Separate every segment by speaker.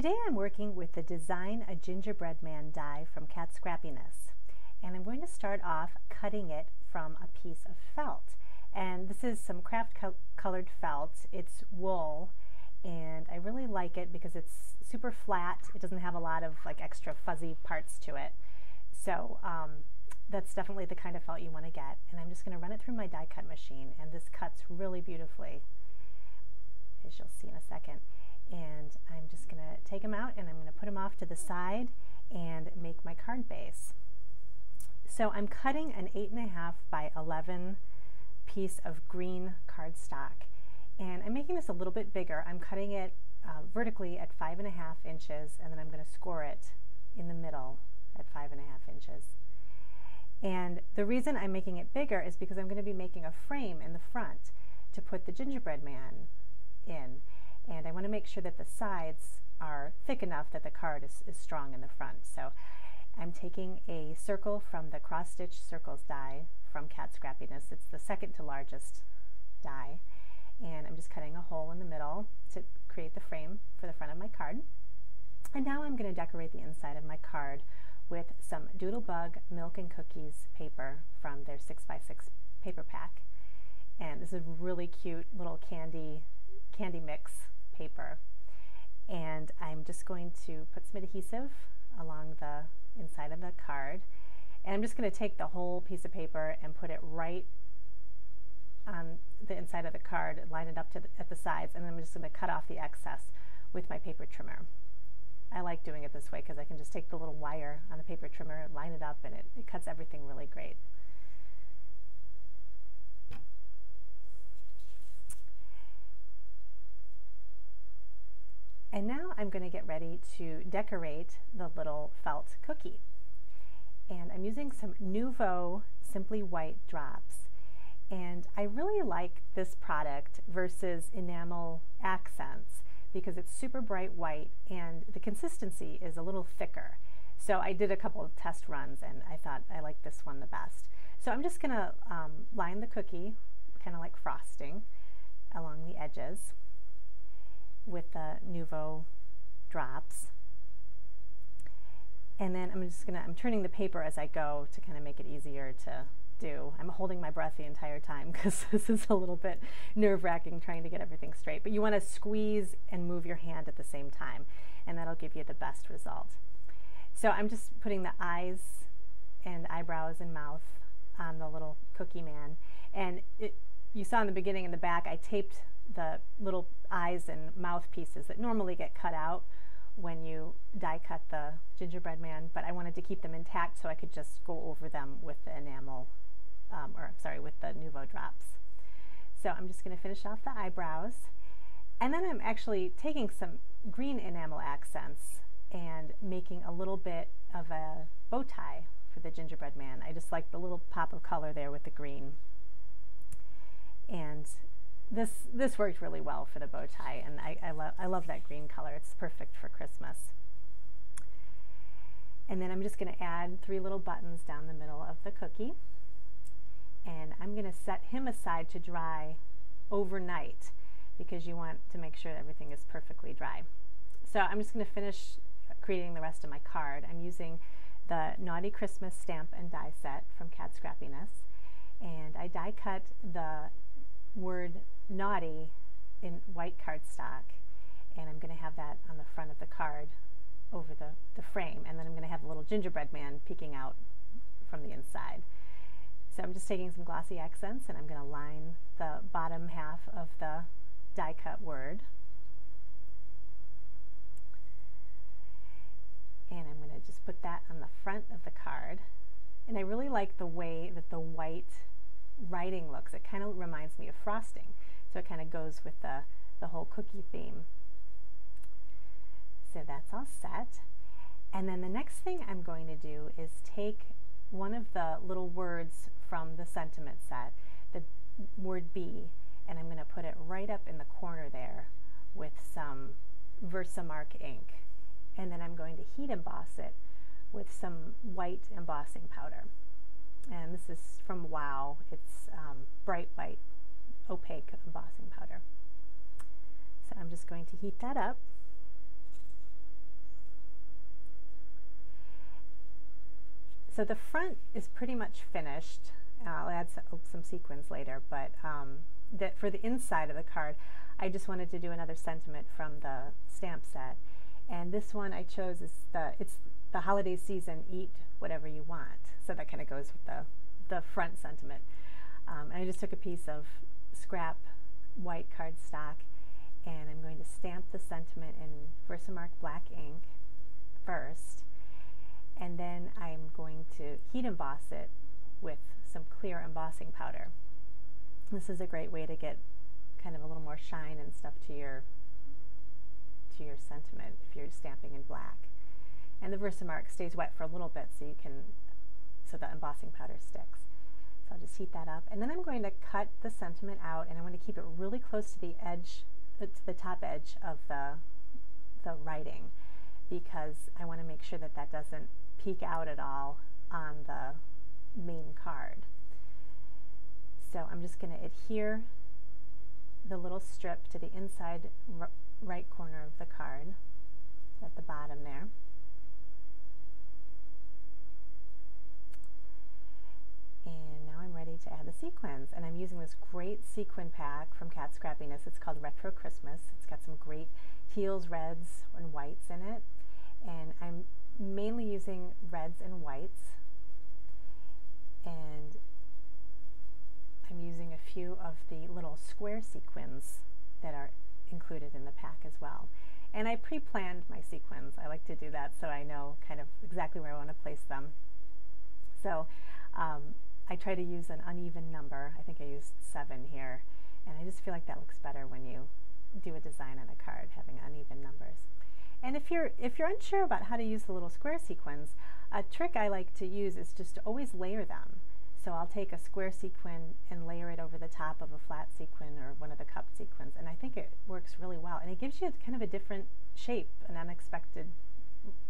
Speaker 1: Today I'm working with the Design a Gingerbread Man die from Kat Scrappiness, and I'm going to start off cutting it from a piece of felt. And this is some craft colored felt. It's wool, and I really like it because it's super flat. It doesn't have a lot of like extra fuzzy parts to it. So that's definitely the kind of felt you want to get. And I'm just going to run it through my die cut machine, and this cuts really beautifully, as you'll see in a second. And I'm just going to take them out and I'm going to put them off to the side and make my card base. So I'm cutting an 8.5 by 11 piece of green cardstock, and I'm making this a little bit bigger. I'm cutting it vertically at 5.5 inches, and then I'm going to score it in the middle at 5.5 inches. And the reason I'm making it bigger is because I'm going to be making a frame in the front to put the gingerbread man in. And I want to make sure that the sides are thick enough that the card is strong in the front. So I'm taking a circle from the Cross Stitch Circles die from Kat Scrappiness. It's the second to largest die. And I'm just cutting a hole in the middle to create the frame for the front of my card. And now I'm going to decorate the inside of my card with some Doodlebug Milk and Cookies paper from their 6x6 paper pack. And this is a really cute little candy mix paper, and I'm just going to put some adhesive along the inside of the card, and I'm just going to take the whole piece of paper and put it right on the inside of the card, line it up to at the sides, and then I'm just going to cut off the excess with my paper trimmer. I like doing it this way because I can just take the little wire on the paper trimmer, line it up, and it cuts everything really great. And now I'm going to get ready to decorate the little felt cookie. And I'm using some Nuvo Simply White drops. And I really like this product versus enamel accents because it's super bright white and the consistency is a little thicker. So I did a couple of test runs and I thought I liked this one the best. So I'm just going to line the cookie, kind of like frosting, along the edges with the Nuvo drops. And then I'm turning the paper as I go to kind of make it easier to do. I'm holding my breath the entire time because this is a little bit nerve-wracking trying to get everything straight. But you want to squeeze and move your hand at the same time, and that'll give you the best result. So I'm just putting the eyes and eyebrows and mouth on the little cookie man. And you saw in the beginning and the back, I taped the little eyes and mouth pieces that normally get cut out when you die cut the gingerbread man, but I wanted to keep them intact so I could just go over them with the enamel, with the Nuvo drops. So I'm just going to finish off the eyebrows, and then I'm actually taking some green enamel accents and making a little bit of a bow tie for the gingerbread man. I just like the little pop of color there with the green. And this worked really well for the bow tie, and I love that green color. It's perfect for Christmas. And then I'm just going to add 3 little buttons down the middle of the cookie, and I'm going to set him aside to dry overnight because you want to make sure that everything is perfectly dry. So I'm just going to finish creating the rest of my card. I'm using the Naughty Christmas stamp and die set from Kat Scrappiness, and I die cut the word naughty in white cardstock, and I'm going to have that on the front of the card over the frame, and then I'm going to have a little gingerbread man peeking out from the inside. So I'm just taking some glossy accents and I'm going to line the bottom half of the die cut word, and I'm going to just put that on the front of the card. And I really like the way that the white writing looks. It kind of reminds me of frosting, so it kind of goes with the whole cookie theme. So that's all set. And then the next thing I'm going to do is take one of the little words from the sentiment set, the word B, and I'm going to put it right up in the corner there with some Versamark ink. And then I'm going to heat emboss it with some white embossing powder. And this is from Wow. It's bright white, opaque embossing powder. So I'm just going to heat that up. So the front is pretty much finished. I'll add some sequins later, but for the inside of the card, I just wanted to do another sentiment from the stamp set. And this one I chose is it's the holiday season, eat whatever you want. So that kind of goes with the front sentiment. And I just took a piece of scrap white cardstock, and I'm going to stamp the sentiment in Versamark black ink first, and then I'm going to heat emboss it with some clear embossing powder. This is a great way to get kind of a little more shine and stuff to your sentiment if you're stamping in black. And the Versamark stays wet for a little bit so the embossing powder sticks. So I'll just heat that up, and then I'm going to cut the sentiment out, and I want to keep it really close to the edge, to the top edge of the writing, because I want to make sure that that doesn't peek out at all on the main card. So I'm just going to adhere the little strip to the inside right corner of the card at the bottom there. And now I'm ready to add the sequins, and I'm using this great sequin pack from Kat Scrappiness. It's called Retro Christmas. It's got some great teals, reds, and whites in it, and I'm mainly using reds and whites, and I'm using a few of the little square sequins that are included in the pack as well. And I pre-planned my sequins. I like to do that so I know kind of exactly where I want to place them. So I try to use an uneven number. I think I used 7 here, and I just feel like that looks better when you do a design on a card, having uneven numbers. And if you're unsure about how to use the little square sequins, a trick I like to use is just to always layer them. So I'll take a square sequin and layer it over the top of a flat sequin or one of the cupped sequins, and I think it works really well. And it gives you kind of a different shape, an unexpected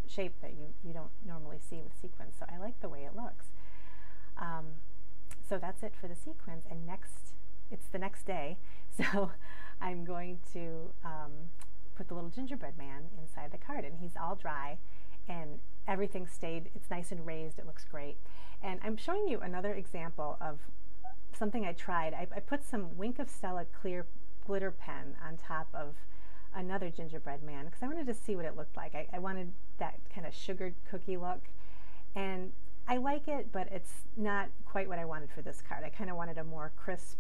Speaker 1: shape that you don't normally see with sequins. So I like the way it looks. So that's it for the sequins, and it's the next day, so I'm going to put the little gingerbread man inside the card, and he's all dry, and everything stayed, it's nice and raised, it looks great. And I'm showing you another example of something I tried. I put some Wink of Stella clear glitter pen on top of another gingerbread man because I wanted to see what it looked like. I wanted that kind of sugared cookie look, and I like it, but it's not quite what I wanted for this card. I kind of wanted a more crisp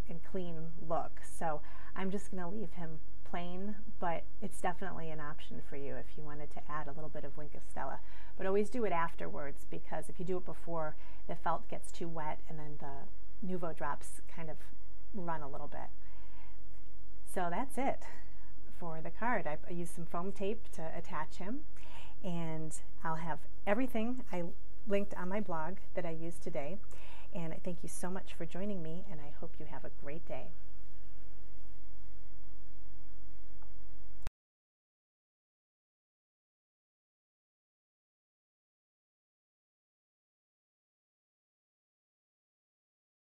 Speaker 1: and clean look, so I'm just going to leave him plain, but it's definitely an option for you if you wanted to add a little bit of Wink of Stella. But always do it afterwards, because if you do it before, the felt gets too wet and then the Nuvo Drops kind of run a little bit. So that's it for the card. I used some foam tape to attach him, and I'll have everything I linked on my blog that I used today. And I thank you so much for joining me, and I hope you have a great day.